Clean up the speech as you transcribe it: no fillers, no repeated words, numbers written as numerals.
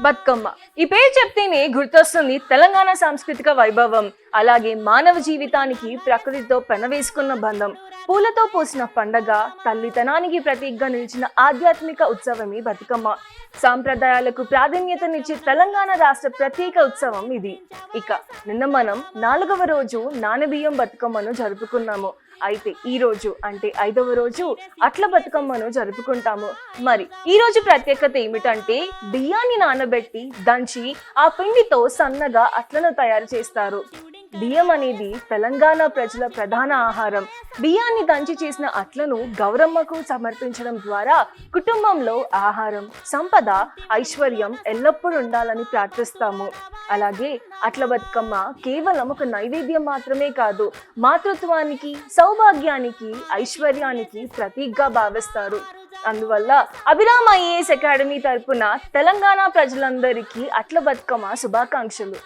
బతుకమ్మ ఈ పేరు చెప్తేనే గుర్తొస్తుంది తెలంగాణ సాంస్కృతిక వైభవం. అలాగే మానవ జీవితానికి ప్రకృతితో పెనవేసుకున్న బంధం. పూలతో పూసిన పండగ, తల్లితనానికి ప్రతీకగా నిలిచిన ఆధ్యాత్మిక ఉత్సవమే బతుకమ్మ. సాంప్రదాయాలకు ప్రాధాన్యతనిచ్చే తెలంగాణ రాష్ట్ర ప్రత్యేక ఉత్సవం ఇది. ఇక నిన్న మనం 4వ రోజు నానబియ్యం బతుకమ్మను జరుపుకున్నాము. అయితే ఈ రోజు అంటే 5వ రోజు అట్ల బతుకమ్మను జరుపుకుంటాము. మరి ఈ రోజు ప్రత్యేకత ఏమిటంటే బియ్యాన్ని నానబెట్టి దంచి ఆ పిండితో సన్నగా అట్లను తయారు చేస్తారు. బియ్యం అనేది తెలంగాణ ప్రజల ప్రధాన ఆహారం. బియ్యాన్ని దంచి చేసిన అట్లను గౌరమ్మకు సమర్పించడం ద్వారా కుటుంబంలో ఆహారం, సంపద, ఐశ్వర్యం ఎల్లప్పుడూ ఉండాలని ప్రార్థిస్తాము. అలాగే అట్ల బతుకమ్మ కేవలం ఒక నైవేద్యం మాత్రమే కాదు, మాతృత్వానికి, సౌభాగ్యానికి, ఐశ్వర్యానికి ప్రతీకగా భావిస్తారు. అందువల్ల అభిరామ్ ఐఏఎస్ అకాడమీ తరపున తెలంగాణ ప్రజలందరికీ అట్ల బతుకమ్మ శుభాకాంక్షలు.